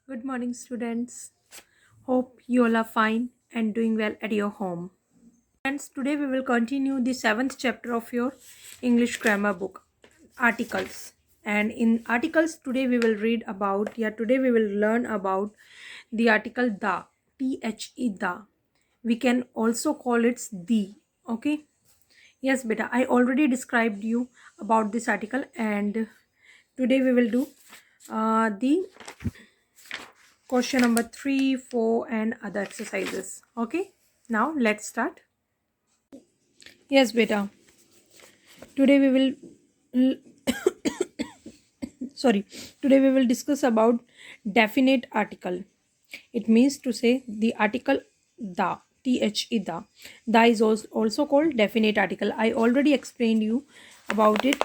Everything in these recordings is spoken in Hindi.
Good morning, students. Hope you all are fine and doing well at your home. Friends, today we will continue the seventh chapter of your English grammar book, Articles. And in articles, today we will today we will learn about the article the, the. We can also call it the, okay? Yes, beta, I already described you about this article, and today we will do the question number 3, 4 and other exercises. Okay, now let's start. Yes, beta, today we will sorry, today we will discuss about definite article. It means to say the article the, the is also called definite article. I already explained you about it.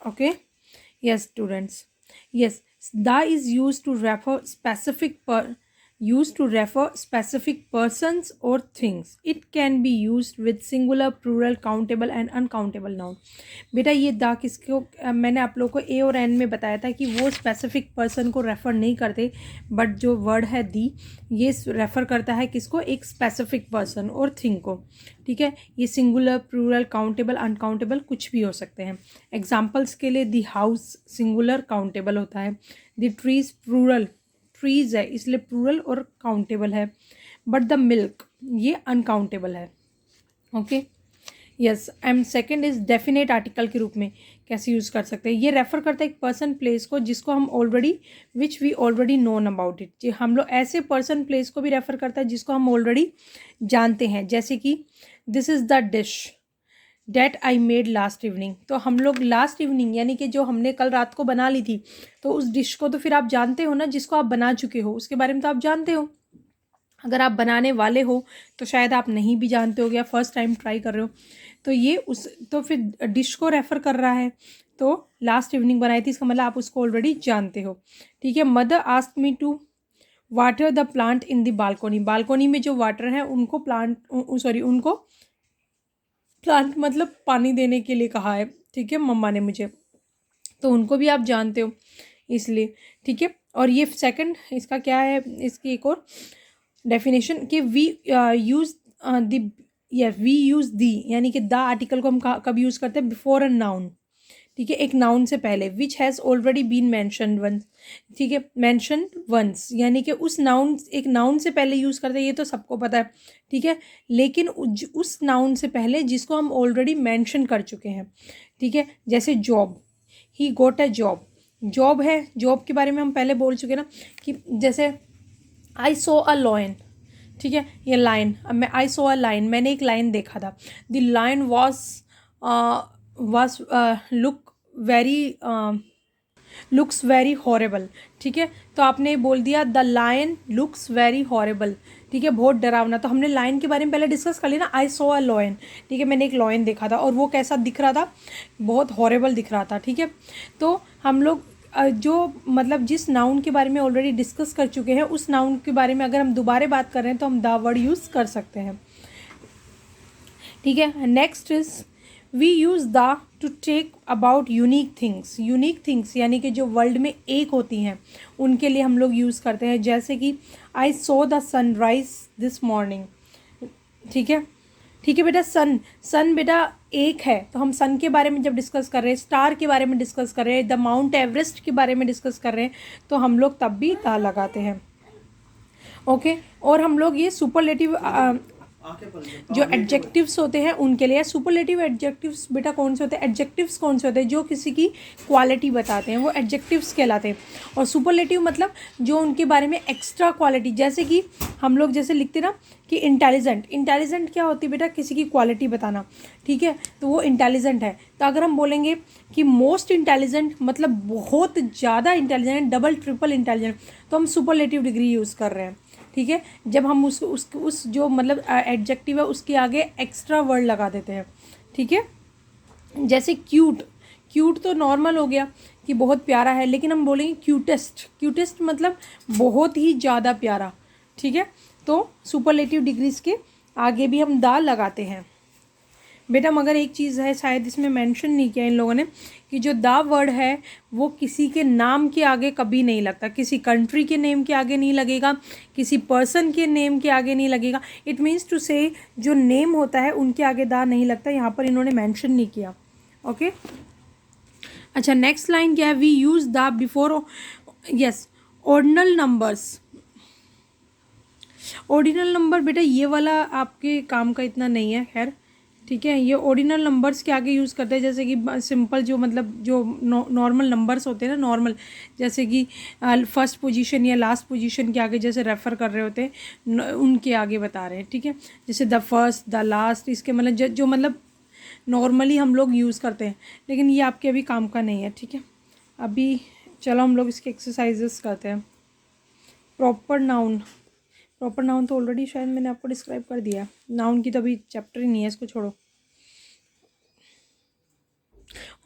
Okay, yes, students. Yes, the is used to refer specific persons or things. It can be used with singular, plural, countable and uncountable noun. बेटा ये दा किसको मैंने आप लोगों को ए और एन में बताया था कि वो स्पेसिफिक पर्सन को रेफ़र नहीं करते, बट जो वर्ड है दी ये रेफ़र करता है किसको, एक स्पेसिफिक पर्सन और थिंग को. ठीक है, ये सिंगुलर, प्लूरल, काउंटेबल, अनकाउंटेबल कुछ भी हो सकते हैं. एग्जाम्पल्स के लिए दी हाउस सिंगुलर काउंटेबल होता है, द ट्रीज प्लूरल, ट्रीज है इसलिए प्लूरल और काउंटेबल है, बट द मिल्क ये अनकाउंटेबल है. Okay, yes. And second is definite article के रूप में कैसे यूज़ कर सकते हैं. ये रेफर करता है एक पर्सन प्लेस को जिसको हम already, which we already known about it. हम लोग ऐसे पर्सन प्लेस को भी रेफर करता है जिसको हम ऑलरेडी जानते हैं, जैसे कि this is the dish that I made last evening. तो हम लोग लास्ट इवनिंग यानी कि जो हमने कल रात को बना ली थी, तो उस डिश को तो फिर आप जानते हो ना, जिसको आप बना चुके हो उसके बारे में तो आप जानते हो. अगर आप बनाने वाले हो तो शायद आप नहीं भी जानते हो या फर्स्ट टाइम ट्राई कर रहे हो, तो ये उस तो फिर डिश को रेफ़र कर रहा है. तो लास्ट इवनिंग बनाई थी, इसका मतलब आप उसको ऑलरेडी जानते हो. ठीक है. Mother asked me to water the plant in the balcony. Balcony में जो वाटर है उनको उनको प्लांट मतलब पानी देने के लिए कहा है. ठीक है, मम्मा ने मुझे, तो उनको भी आप जानते हो इसलिए. ठीक है. और ये सेकंड इसका क्या है, इसकी एक और डेफिनेशन कि वी यूज़ दी यानी कि द आर्टिकल को हम कब यूज़ करते हैं, बिफोर अ नाउन. ठीक है, एक नाउन से पहले, which has already been mentioned once. ठीक है, मैंशनड वंस यानी कि उस नाउन, एक नाउन से पहले यूज़ करते हैं, ये तो सबको पता है. ठीक है, लेकिन उस नाउन से पहले जिसको हम ऑलरेडी मैंशन कर चुके हैं. ठीक है, जैसे job, he got a job. Job है, जॉब के बारे में हम पहले बोल चुके ना कि जैसे आई सो अ लॉयन. ठीक है, ये लाइन, अब मैं आई सो अ लाइन, मैंने एक लाइन देखा था. The line was looks very horrible. ठीक है, तो आपने बोल दिया the lion looks very horrible. ठीक है, बहुत डरावना. तो हमने लाइन के बारे में पहले डिस्कस कर लिया ना, आई सो अ लॉयन. ठीक है, मैंने एक लॉयन देखा था और वो कैसा दिख रहा था, बहुत हॉरेबल दिख रहा था. ठीक है, तो हम लोग जो मतलब जिस नाउन के बारे में ऑलरेडी डिस्कस कर चुके हैं, उस नाउन के बारे में अगर हम दोबारा बात कर रहे हैं तो हम द वर्ड यूज़ कर सकते हैं. ठीक है. Next is we use the to talk about unique things. Unique things यानी कि जो वर्ल्ड में एक होती हैं उनके लिए हम लोग यूज़ करते हैं, जैसे कि I saw the sunrise this morning. ठीक है. ठीक है बेटा, सन बेटा एक है, तो हम सन के बारे में जब डिस्कस कर रहे हैं, स्टार के बारे में डिस्कस कर रहे हैं, द माउंट एवरेस्ट के बारे में डिस्कस कर रहे हैं, तो हम लोग तब भी द लगाते हैं. ओके. और हम लोग ये सुपरलेटिव जो एडजेक्टिव्स होते हैं उनके लिए, सुपरलेटिव एडजेक्टिव्स बेटा कौन से होते हैं, एडजेक्टिव्स कौन से होते हैं जो किसी की क्वालिटी बताते हैं, वो एडजेक्टिव्स कहलाते हैं. और सुपरलेटिव मतलब जो उनके बारे में एक्स्ट्रा क्वालिटी, जैसे कि हम लोग जैसे लिखते ना कि इंटेलिजेंट. इंटेलिजेंट क्या होती है बेटा, किसी की क्वालिटी बताना. ठीक है, तो वो इंटेलिजेंट है. तो अगर हम बोलेंगे कि मोस्ट इंटेलिजेंट मतलब बहुत ज़्यादा इंटेलिजेंट, डबल ट्रिपल इंटेलिजेंट, तो हम सुपरलेटिव डिग्री यूज़ कर रहे हैं. ठीक है, जब हम उस जो मतलब एडजेक्टिव है उसके आगे एक्स्ट्रा वर्ड लगा देते हैं. ठीक है, जैसे क्यूट. क्यूट तो नॉर्मल हो गया कि बहुत प्यारा है, लेकिन हम बोलेंगे क्यूटेस्ट. क्यूटेस्ट मतलब बहुत ही ज़्यादा प्यारा. ठीक है, तो सुपरलेटिव डिग्रीज के आगे भी हम द लगाते हैं. बेटा मगर एक चीज़ है, शायद इसमें मेंशन नहीं किया इन लोगों ने, कि जो द वर्ड है वो किसी के नाम के आगे कभी नहीं लगता, किसी कंट्री के नेम के आगे नहीं लगेगा, किसी पर्सन के नेम के आगे नहीं लगेगा। इट मीन्स टू से जो नेम होता है उनके आगे द नहीं लगता, यहाँ पर इन्होंने मेंशन नहीं किया। ओके अच्छा, नेक्स्ट लाइन क्या है, we use the before, yes, ordinal numbers. Ordinal number बेटा ये वाला आपके काम का इतना नहीं है, खैर ठीक है। ये ऑर्डिनल नंबर्स के आगे यूज़ करते हैं, जैसे कि सिंपल जो मतलब जो नॉर्मल नंबर्स होते हैं ना, नॉर्मल, जैसे कि फर्स्ट पोजीशन या लास्ट पोजीशन के आगे जैसे रेफ़र कर रहे होते हैं उनके आगे बता रहे हैं, ठीक है। जैसे द फर्स्ट, द लास्ट, इसके मतलब जो मतलब नॉर्मली हम लोग यूज़ करते हैं, लेकिन ये आपके अभी काम का नहीं है, ठीक है। अभी चलो हम लोग इसके एक्सरसाइजेस करते हैं। प्रॉपर नाउन, प्रॉपर नाउन तो ऑलरेडी शायद मैंने आपको डिस्क्राइब कर दिया, नाउन की तो अभी चैप्टर ही नहीं है, इसको छोड़ो।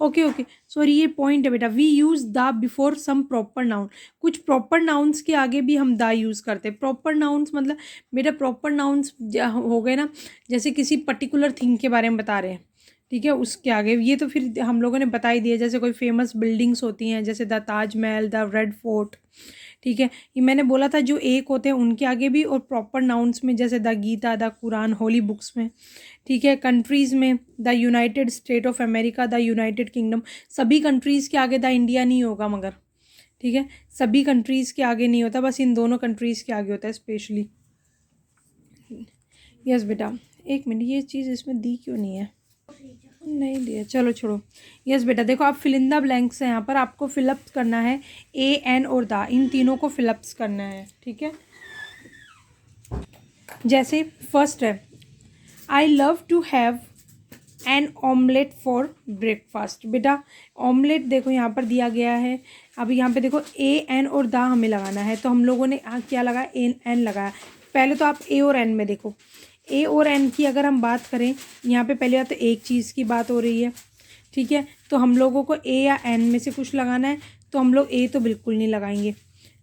ओके ओके सॉरी, ये पॉइंट है बेटा, we use the before some proper noun. कुछ प्रॉपर नाउन्स के आगे भी हम द यूज़ करते हैं। प्रॉपर नाउन्स मतलब बेटा प्रॉपर नाउन्स हो गए ना, जैसे किसी पर्टिकुलर थिंग के बारे में बता रहे हैं, ठीक है, उसके आगे ये तो फिर हम लोगों ने बता ही दिया। जैसे कोई फेमस बिल्डिंग्स होती हैं, जैसे the Taj Mahal, the red fort, ठीक है, ये मैंने बोला था जो एक होते हैं उनके आगे भी, और प्रॉपर नाउन्स में जैसे the Gita, the Quran, holy books में, ठीक है। कंट्रीज़ में the united state of America, the united kingdom, सभी कंट्रीज़ के आगे द इंडिया नहीं होगा मगर, ठीक है, सभी कंट्रीज़ के आगे नहीं होता, बस इन दोनों कंट्रीज़ के आगे होता है स्पेशली। यस बेटा, एक मिनट, ये चीज़ इसमें दी क्यों नहीं है, नहीं दिया, चलो छोड़ो। यस बेटा देखो, आप फिल इन द ब्लैंक्स हैं, यहाँ पर आपको फिलअप करना है, ए एन और द, इन तीनों को फिलअप्स करना है, ठीक है। जैसे फर्स्ट है, I love to have an omelette for breakfast. बेटा ऑमलेट देखो यहाँ पर दिया गया है, अब यहाँ पे देखो ए एन और द हमें लगाना है, तो हम लोगों ने क्या लगाया, एन एन लगाया। पहले तो आप ए और एन में देखो, ए और एन की अगर हम बात करें, यहाँ पे पहले बात तो एक चीज़ की बात हो रही है, ठीक है, तो हम लोगों को ए या एन में से कुछ लगाना है, तो हम लोग ए तो बिल्कुल नहीं लगाएंगे,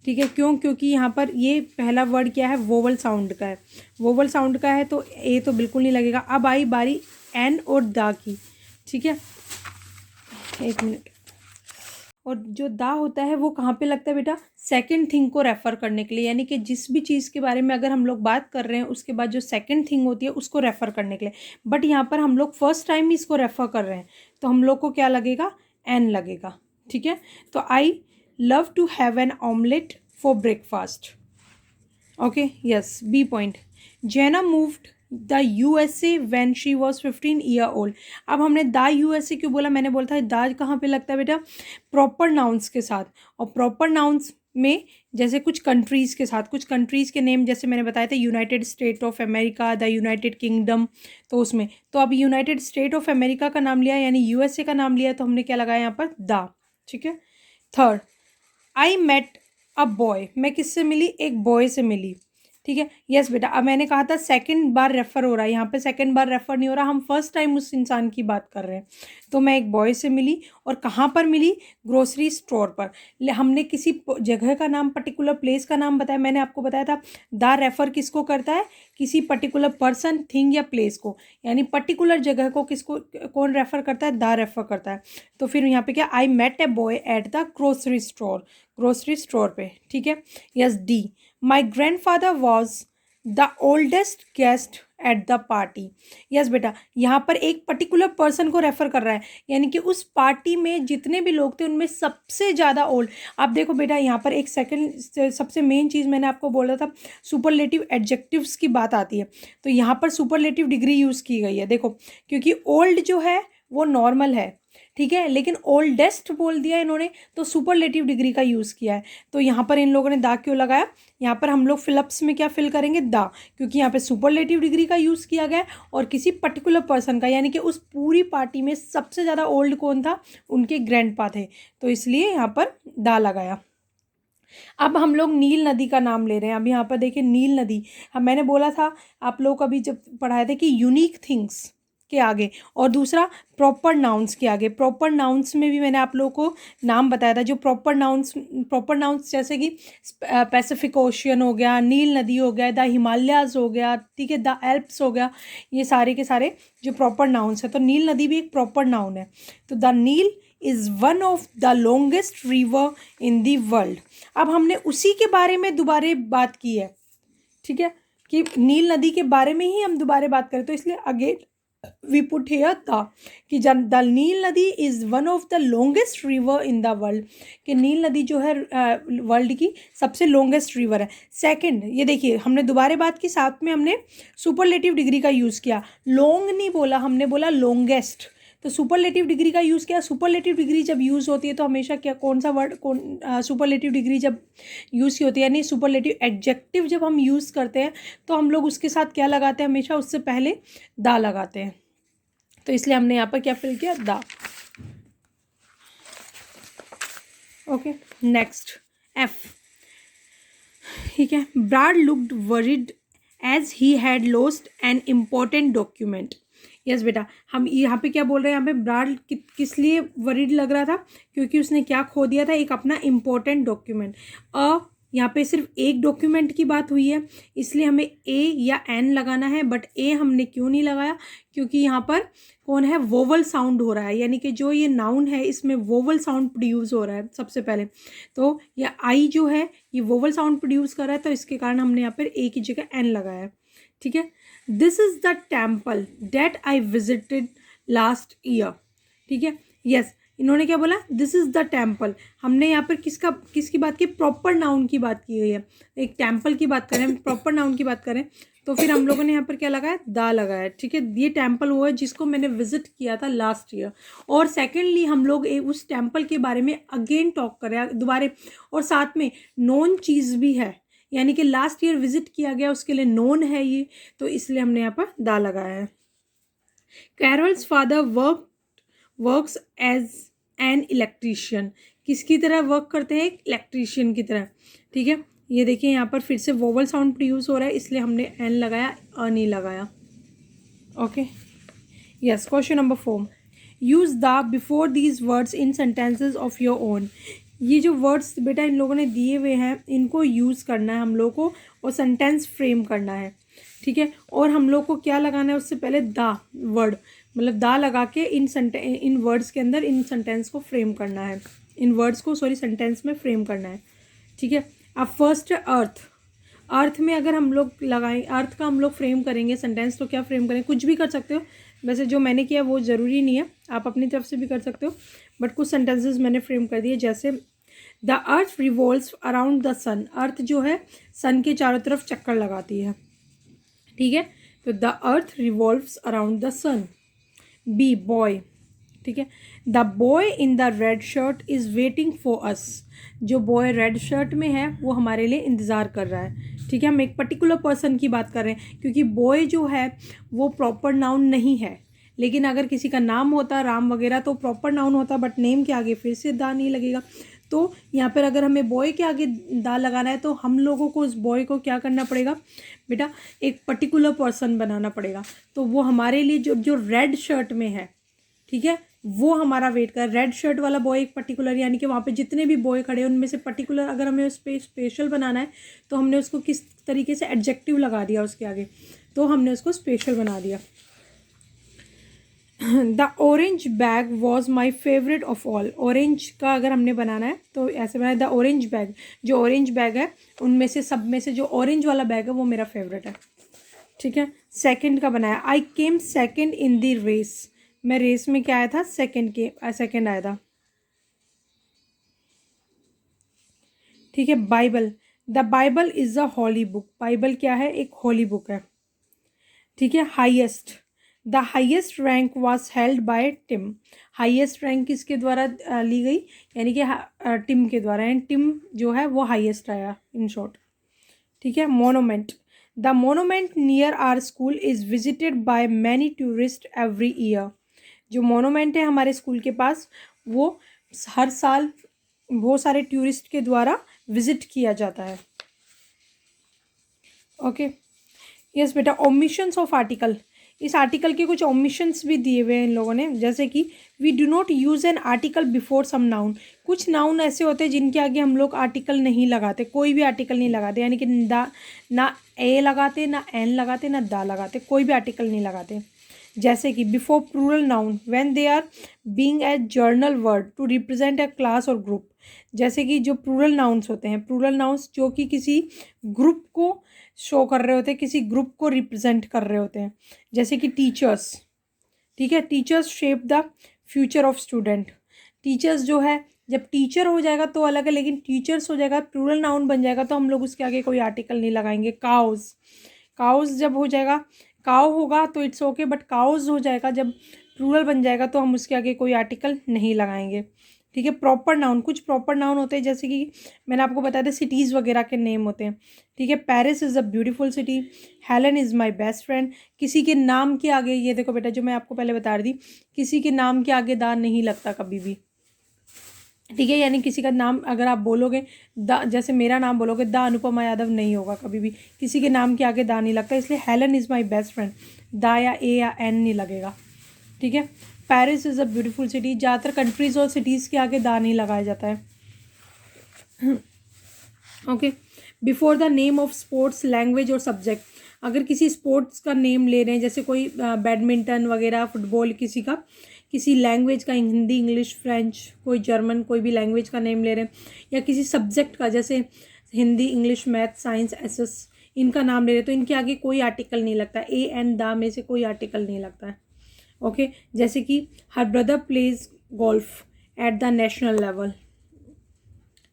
ठीक है। क्यों, क्योंकि यहाँ पर ये पहला वर्ड क्या है, वोवल साउंड का है, वोवल साउंड का है, तो ए तो बिल्कुल नहीं लगेगा। अब आई बारी एन और द की, ठीक है, एक मिनट। और जो दा होता है वो कहाँ पे लगता है बेटा, सेकंड थिंग को रेफ़र करने के लिए, यानी कि जिस भी चीज़ के बारे में अगर हम लोग बात कर रहे हैं उसके बाद जो सेकंड थिंग होती है उसको रेफ़र करने के लिए। बट यहाँ पर हम लोग फर्स्ट टाइम ही इसको रेफ़र कर रहे हैं, तो हम लोग को क्या लगेगा, एन लगेगा, ठीक है। तो I love to have an omelette for breakfast. Okay yes, B point, Jaina moved the USA when she was 15 year old. अब हमने द USA क्यों बोला, मैंने बोला था द कहाँ पे लगता है बेटा, प्रॉपर नाउन्स के साथ, और प्रॉपर नाउन्स में जैसे कुछ कंट्रीज़ के साथ, कुछ कंट्रीज़ के नेम जैसे मैंने बताया था, United state of America, the united kingdom, तो उसमें तो अब यूनाइटेड स्टेट ऑफ अमेरिका का नाम लिया यानी USA का नाम लिया, तो हमने क्या लगाया यहाँ पर, द, ठीक है। Third, I met a boy, मैं किससे मिली, एक बॉय से मिली, ठीक है। यस बेटा, अब मैंने कहा था सेकंड बार रेफ़र हो रहा है, यहाँ पे सेकंड बार रेफ़र नहीं हो रहा, हम फर्स्ट टाइम उस इंसान की बात कर रहे हैं। तो मैं एक बॉय से मिली, और कहाँ पर मिली, ग्रोसरी स्टोर पर। हमने किसी जगह का नाम, पर्टिकुलर प्लेस का नाम बताया, मैंने आपको बताया था द रेफ़र किसको करता है, किसी पर्टिकुलर पर्सन, थिंग या प्लेस को, यानी पर्टिकुलर जगह को किसको कौन रेफ़र करता है, द रेफ़र करता है। तो फिर यहाँ पे क्या, I met a boy at the grocery store, grocery store पे, ठीक है। Yes D, my grandfather was the oldest guest at the party. Yes बेटा, यहाँ पर एक पर्टिकुलर पर्सन को रेफ़र कर रहा है, यानी कि उस पार्टी में जितने भी लोग थे उनमें सबसे ज़्यादा ओल्ड। आप देखो बेटा, यहाँ पर एक सेकंड सबसे मेन चीज़ मैंने आपको बोला था, सुपरलेटिव एडजेक्टिव्स की बात आती है, तो यहाँ पर सुपरलेटिव डिग्री यूज़ की गई है, देखो, क्योंकि ओल्ड जो है वो नॉर्मल है, ठीक है, लेकिन ओल्डेस्ट बोल दिया इन्होंने, तो सुपरलेटिव डिग्री का यूज़ किया है। तो यहाँ पर इन लोगों ने दा क्यों लगाया, यहाँ पर हम लोग फिलअप्स में क्या फिल करेंगे, दा, क्योंकि यहाँ पे सुपरलेटिव डिग्री का यूज़ किया गया और किसी पर्टिकुलर पर्सन का, यानी कि उस पूरी पार्टी में सबसे ज़्यादा ओल्ड कौन था, उनके ग्रैंडपा थे, तो इसलिए यहाँ पर दा लगाया। अब हम लोग नील नदी का नाम ले रहे हैं। अब यहाँ पर देखिए नील नदी, मैंने बोला था आप लोग अभी जब पढ़ाए थे कि यूनिक थिंग्स के आगे, और दूसरा प्रॉपर नाउन्स के आगे। प्रॉपर नाउन्स में भी मैंने आप लोगों को नाम बताया था, जो प्रॉपर नाउन्स जैसे कि पैसिफिक ओशियन हो गया, नील नदी हो गया, द हिमालयाज़ हो गया, ठीक है, द एल्प्स हो गया, ये सारे के सारे जो प्रॉपर नाउन्स है। तो नील नदी भी एक प्रॉपर नाउन है। तो the Nile is one of the longest river in the world. अब हमने उसी के बारे में दोबारा बात की है, ठीक है, कि नील नदी के बारे में ही हम दोबारा बात करें, तो इसलिए again we put here the, कि द नील नदी is one of the longest river in the world, कि नील नदी जो है वर्ल्ड की सबसे लॉन्गेस्ट रिवर है। सेकंड, ये देखिए हमने दोबारा बात की, साथ में हमने सुपरलेटिव डिग्री का यूज़ किया, लॉन्ग नहीं बोला, हमने बोला लॉन्गेस्ट। तो सुपरलेटिव डिग्री का यूज़ किया। सुपरलेटिव डिग्री जब यूज़ होती है तो हमेशा क्या, कौन सा वर्ड, सुपरलेटिव डिग्री जब यूज़ की होती है, यानी सुपरलेटिव एडजेक्टिव जब हम यूज़ करते हैं तो हम लोग उसके साथ क्या लगाते हैं, हमेशा उससे पहले दा लगाते हैं। तो इसलिए हमने यहाँ पर क्या फिल किया, दा। ओके, नेक्स्ट एफ, ठीक है। Brad looked worried as he had lost an important document. Yes बेटा, हम यहाँ पे क्या बोल रहे हैं, यहाँ पे ब्राड किस लिए वरीड लग रहा था, क्योंकि उसने क्या खो दिया था, एक अपना इम्पोर्टेंट डॉक्यूमेंट। यहाँ पे सिर्फ एक डॉक्यूमेंट की बात हुई है, इसलिए हमें ए या एन लगाना है, बट ए हमने क्यों नहीं लगाया, क्योंकि यहाँ पर कौन है, वोवल साउंड हो रहा है, यानी कि जो ये नाउन है इसमें वोवल साउंड प्रोड्यूस हो रहा है सबसे पहले। तो ये आई जो है ये वोवल साउंड प्रोड्यूस कर रहा है, तो इसके कारण हमने यहाँ पर ए की जगह एन लगाया है, ठीक है। This is the temple that I visited last year, ठीक है। यस, इन्होंने क्या बोला, दिस इज़ द टेम्पल। हमने यहाँ पर किसकी बात की, प्रॉपर नाउन की बात की गई है। एक टेम्पल की बात करें, प्रॉपर नाउन की बात करें, तो फिर हम लोगों ने यहाँ पर क्या लगाया, दा लगाया, ठीक है। ये टेम्पल वो है जिसको मैंने विजिट किया था लास्ट ईयर। और सेकेंडली हम लोग उस टेम्पल के बारे में अगेन टॉक करें दोबारा, और साथ में नॉन चीज़ भी है, यानी कि लास्ट ईयर विजिट किया गया उसके लिए नोन है ये, तो इसलिए हमने यहाँ पर दा लगाया है। Carol's father works as an electrician. किसकी तरह वर्क करते हैं, एक इलेक्ट्रीशियन की तरह, ठीक है। ये देखिए यहाँ पर फिर से वोवल साउंड प्रोड्यूस हो रहा है, इसलिए हमने एन लगाया, अ नहीं लगाया। Okay, yes. Question number 4, use the before these words in sentences of your own. ये जो वर्ड्स बेटा इन लोगों ने दिए हुए हैं, इनको यूज़ करना है हम लोग को, और सेंटेंस फ्रेम करना है, ठीक है। और हम लोग को क्या लगाना है, उससे पहले द वर्ड, मतलब दा लगा के इन वर्ड्स के अंदर इन सेंटेंस को फ्रेम करना है, इन वर्ड्स को सेंटेंस में फ्रेम करना है, ठीक है। अब फर्स्ट अर्थ में अगर हम लोग लगाएं, अर्थ का हम लोग फ्रेम करेंगे सेंटेंस, तो क्या फ्रेम करें, कुछ भी कर सकते हो, वैसे जो मैंने किया वो ज़रूरी नहीं है, आप अपनी तरफ से भी कर सकते हो, बट कुछ सेंटेंसेस मैंने फ्रेम कर दिए, जैसे the earth revolves around the sun. Earth जो है सन के चारों तरफ चक्कर लगाती है, ठीक है। तो the earth revolves around the sun. B, boy, ठीक है। The boy in the red shirt is waiting for us. जो बॉय रेड शर्ट में है वो हमारे लिए इंतज़ार कर रहा है, ठीक है। हम एक पर्टिकुलर पर्सन की बात कर रहे हैं, क्योंकि बॉय जो है वो प्रॉपर नाउन नहीं है, लेकिन अगर किसी का नाम होता राम वगैरह तो प्रॉपर नाउन होता, बट नेम के आगे फिर से दा नहीं लगेगा। तो यहाँ पर अगर हमें बॉय के आगे दा लगाना है तो हम लोगों को उस बॉय को क्या करना पड़ेगा बेटा, एक पर्टिकुलर पर्सन बनाना पड़ेगा। तो वो हमारे लिए जो रेड शर्ट में है, ठीक है, वो हमारा वेट कर, रेड शर्ट वाला बॉय एक पर्टिकुलर, यानी कि वहाँ पे जितने भी बॉय खड़े हैं उनमें से पर्टिकुलर अगर हमें उस पर स्पेशल बनाना है तो हमने उसको किस तरीके से एडजेक्टिव लगा दिया उसके आगे, तो हमने उसको स्पेशल बना दिया। The orange bag was my favourite of all. Orange का अगर हमने बनाना है तो ऐसे बनाया, द ऑरेंज बैग, जो ऑरेंज बैग है उनमें से सब में से जो ऑरेंज वाला बैग है वो मेरा फेवरेट है, ठीक है। सेकंड का बनाया, I came second in the race. मैं रेस में क्या आया था, सेकंड आया था, ठीक है। Bible, the Bible is a holy book. Bible क्या है, एक हॉली बुक है, ठीक है। Highest, the highest rank was held by Tim. Highest rank किसके द्वारा ली गई, यानी कि टिम के द्वारा, एंड टिम जो है वो हाईएस्ट आया इन शॉर्ट, ठीक है। Monument, the monument near our school is visited by many tourist every year. जो मोनूमेंट है हमारे स्कूल के पास वो हर साल बहुत सारे टूरिस्ट के द्वारा विजिट किया जाता है, ओके। यस बेटा, ओमिशंस ऑफ आर्टिकल, इस आर्टिकल के कुछ ओमिशंस भी दिए हुए हैं इन लोगों ने, जैसे कि we do not use an article before some noun. कुछ नाउन ऐसे होते हैं जिनके आगे हम लोग आर्टिकल नहीं लगाते, कोई भी आर्टिकल नहीं लगाते, यानी कि ना ए लगाते, ना एन लगाते, ना दा लगाते, कोई भी आर्टिकल नहीं लगाते। जैसे कि before plural noun when they are being a general word to represent a class और ग्रुप। जैसे कि जो प्लूरल नाउन्स होते हैं, प्लूरल नाउन्स जो कि किसी ग्रुप को शो कर रहे होते हैं, किसी ग्रुप को रिप्रेजेंट कर रहे होते हैं, जैसे कि टीचर्स। ठीक है, teachers shape the future of student. Teachers जो है, जब टीचर हो जाएगा तो अलग है, लेकिन टीचर्स हो जाएगा, प्लूरल नाउन बन जाएगा, तो हम लोग उसके आगे कोई आर्टिकल नहीं लगाएंगे। काउज, काउज जब हो जाएगा, काउ होगा तो इट्स ओके, बट काउज हो जाएगा जब प्लूरल बन जाएगा तो हम उसके आगे कोई आर्टिकल नहीं लगाएंगे। ठीक है, प्रॉपर नाउन, कुछ प्रॉपर नाउन होते हैं, जैसे कि मैंने आपको बताया था सिटीज़ वगैरह के नेम होते हैं। ठीक है, Paris is a beautiful city, Helen is my best friend. किसी के नाम के आगे, ये देखो बेटा जो मैं आपको पहले बता रही थी, किसी के नाम के आगे दा नहीं लगता कभी भी। ठीक है, यानी किसी का नाम अगर आप बोलोगे द, जैसे मेरा नाम बोलोगे द अनुपमा यादव, नहीं होगा कभी भी, किसी के नाम के आगे दा नहीं लगता, इसलिए Helen is my best friend, दा या ए या एन नहीं लगेगा। ठीक है, Paris is a beautiful city, ज़्यादातर कंट्रीज़ और सिटीज़ के आगे दा नहीं लगाया जाता है। Okay, before the name of sports, language और सब्जेक्ट। अगर किसी स्पोर्ट्स का नेम ले रहे हैं, जैसे कोई बैडमिंटन वगैरह, फुटबॉल, किसी का, किसी लैंग्वेज का, हिंदी, इंग्लिश, फ्रेंच, कोई जर्मन, कोई भी लैंग्वेज का नेम ले रहे हैं, या किसी सब्जेक्ट का, जैसे Hindi, English, math, science, SS, इनका नाम ले रहे हैं, तो इनके आगे कोई आर्टिकल नहीं लगता, ए एन दा में से कोई आर्टिकल नहीं लगता है। ओके, जैसे कि her brother plays golf at the national level.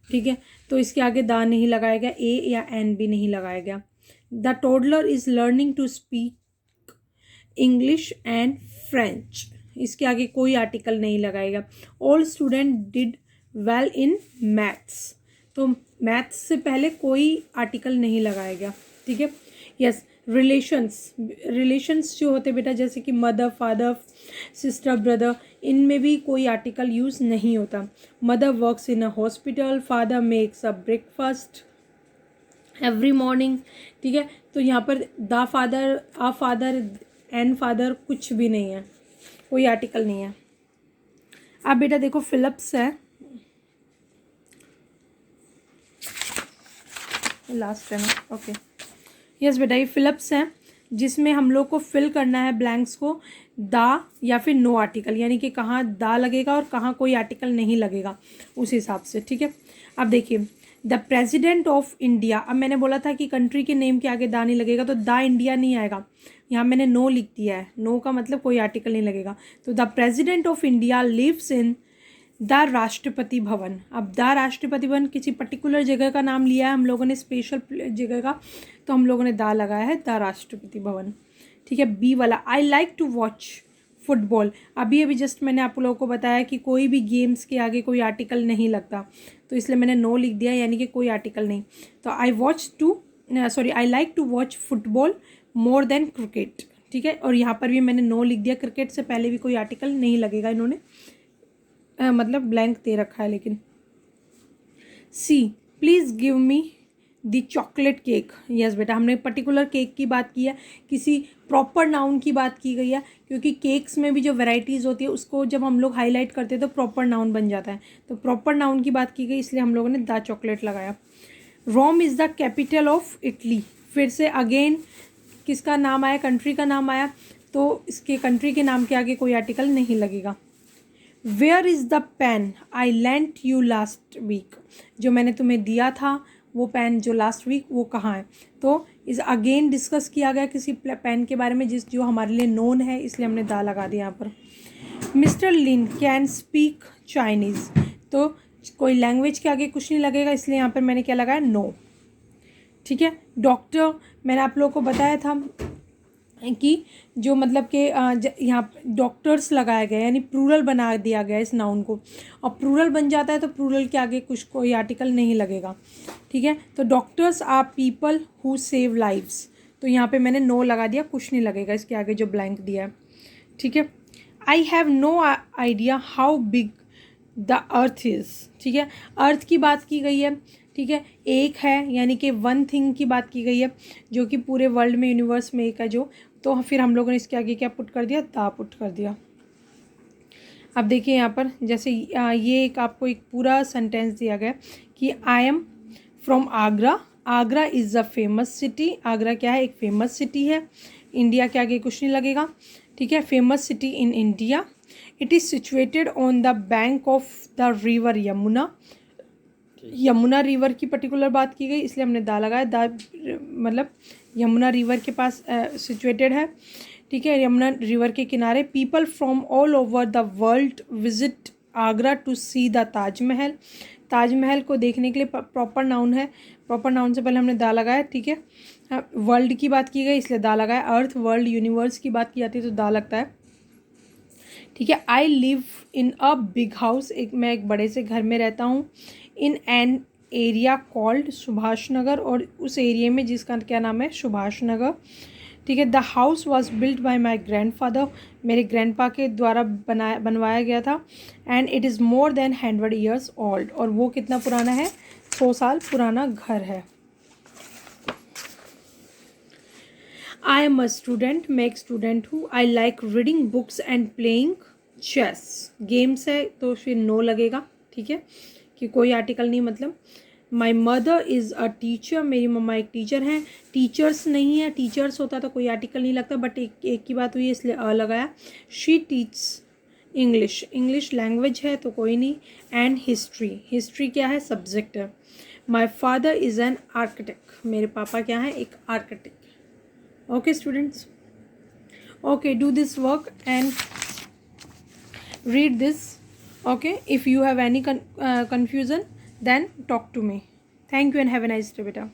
ठीक है, तो इसके आगे दा नहीं लगाया गया, ए या एन भी नहीं लगाया गया। The toddler is learning to speak English and French, इसके आगे कोई आर्टिकल नहीं लगाएगा। All student did well in maths, तो मैथ्स से पहले कोई आर्टिकल नहीं लगाया गया। ठीक है, यस। रिलेशंस, रिलेशंस जो होते बेटा, जैसे कि मदर, फादर, सिस्टर, ब्रदर, इनमें भी कोई आर्टिकल यूज़ नहीं होता। Mother works in a hospital, father makes a breakfast every morning. ठीक है, तो यहाँ पर the father, a father, an father कुछ भी नहीं है, कोई आर्टिकल नहीं है। अब बेटा देखो फिलिप्स है, लास्ट है ना, ओके, यस बेटा ये फिलिप्स है, जिसमें हम लोग को फिल करना है ब्लैंक्स को दा या फिर नो आर्टिकल, यानी कि कहाँ दा लगेगा और कहाँ कोई आर्टिकल नहीं लगेगा, उस हिसाब से। ठीक है, अब देखिए द प्रेसिडेंट ऑफ इंडिया, अब मैंने बोला था कि कंट्री के नेम के आगे दा नहीं लगेगा, तो द इंडिया नहीं आएगा, यहाँ मैंने नो लिख दिया है, नो का मतलब कोई आर्टिकल नहीं लगेगा। तो the president of India lives in the Rashtrapati Bhavan. अब द राष्ट्रपति भवन किसी पर्टिकुलर जगह का नाम लिया है हम लोगों ने, स्पेशल जगह का, तो हम लोगों ने दा लगाया है द राष्ट्रपति भवन। ठीक है, बी वाला, I like to watch football. अभी जस्ट मैंने आप लोगों को बताया कि कोई भी गेम्स के आगे कोई आर्टिकल नहीं लगता, तो इसलिए मैंने नो लिख दिया, यानी कि कोई आर्टिकल नहीं। तो I like to watch football more than cricket. ठीक है, और यहाँ पर भी मैंने नो लिख दिया, क्रिकेट से पहले भी कोई आर्टिकल नहीं लगेगा, इन्होंने मतलब ब्लैंक दे रखा है। लेकिन see, please give me the chocolate cake. Yes बेटा, हमने पर्टिकुलर केक की बात की है, किसी प्रॉपर नाउन की बात की गई है, क्योंकि केक्स में भी जो वैरायटीज़ होती है उसको जब हम लोग हाईलाइट करते हैं तो प्रॉपर नाउन बन जाता है, तो प्रॉपर नाउन की बात की गई, इसलिए हम लोगों ने द चॉकलेट लगाया। Rome is the capital of Italy, फिर से अगेन किसका नाम आया, कंट्री का नाम आया, तो इसके कंट्री के नाम के आगे कोई आर्टिकल नहीं लगेगा। Where is the pen I lent you last week, जो मैंने तुम्हें दिया था वो पेन जो लास्ट वीक, वो कहाँ है, तो इस अगेन डिस्कस किया गया किसी पेन के बारे में जो हमारे लिए नोन है, इसलिए हमने दा लगा दिया यहाँ पर। Mister Lin can speak Chinese, तो कोई लैंग्वेज के आगे कुछ नहीं लगेगा, इसलिए यहाँ पर मैंने क्या लगाया, नो। ठीक है, डॉक्टर, मैंने आप लोगों को बताया था कि जो मतलब कि यहाँ डॉक्टर्स लगाया गया, यानी प्लूरल बना दिया गया इस नाउन को, और प्लूरल बन जाता है तो प्लूरल के आगे कुछ कोई आर्टिकल नहीं लगेगा। ठीक है, तो doctors are people who save lives, तो यहाँ पे मैंने नो लगा दिया, कुछ नहीं लगेगा इसके आगे जो ब्लैंक दिया है। ठीक है, I have no idea how big the earth is. ठीक है, अर्थ की बात की गई है। ठीक है, एक है, यानी कि वन थिंग की बात की गई है, जो कि पूरे वर्ल्ड में, यूनिवर्स में एक है जो तो फिर हम लोगों ने इसके आगे क्या पुट कर दिया, दा पुट कर दिया। अब देखिए यहाँ पर जैसे ये एक आपको एक पूरा सेंटेंस दिया गया कि I am from Agra, Agra is a famous city, Agra क्या है, एक फेमस सिटी है, इंडिया के आगे कुछ नहीं लगेगा, ठीक है, famous city in India. It is situated on the bank of the river Yamuna, Yamuna river की पर्टिकुलर बात की गई इसलिए हमने दा लगाया, दा मतलब यमुना रिवर के पास सिचुएटेड है, ठीक है, यमुना रिवर के किनारे। People from all over the world visit Agra to see the Taj Mahal, Taj Mahal को देखने के लिए प्रॉपर नाउन है, प्रॉपर नाउन से पहले हमने दा लगाया, ठीक है, वर्ल्ड की बात की गई इसलिए दा लगाया, अर्थ वर्ल्ड यूनिवर्स की बात की जाती है तो दा लगता है, ठीक है। I live in a big house, मैं एक बड़े से घर में रहता हूँ, in an area called Subhash Nagar, और उस एरिया में जिसका क्या नाम है, सुभाष नगर, ठीक है। The house was built by my grandfather, मेरे ग्रैंडपा के द्वारा बनवाया गया था, and it is more than 100 years old, और वो कितना पुराना है, 100 साल पुराना घर है। आई एम अ स्टूडेंट, मैं एक स्टूडेंट हूँ। I like reading books and playing chess, games है तो फिर नो लगेगा, ठीक है, कि कोई आर्टिकल नहीं मतलब। My mother is a teacher, मेरी मम्मा एक टीचर हैं, टीचर्स नहीं है, टीचर्स होता तो कोई आर्टिकल नहीं लगता, बट एक की बात हुई है इसलिए अ लगाया। She teach English, English language है तो कोई नहीं, एंड हिस्ट्री, हिस्ट्री क्या है, सब्जेक्ट है। My father is an architect, मेरे पापा क्या है, एक architect. Okay students, okay, do this work and read this, okay, if you have any confusion then talk to me. Thank you and have a nice day beta.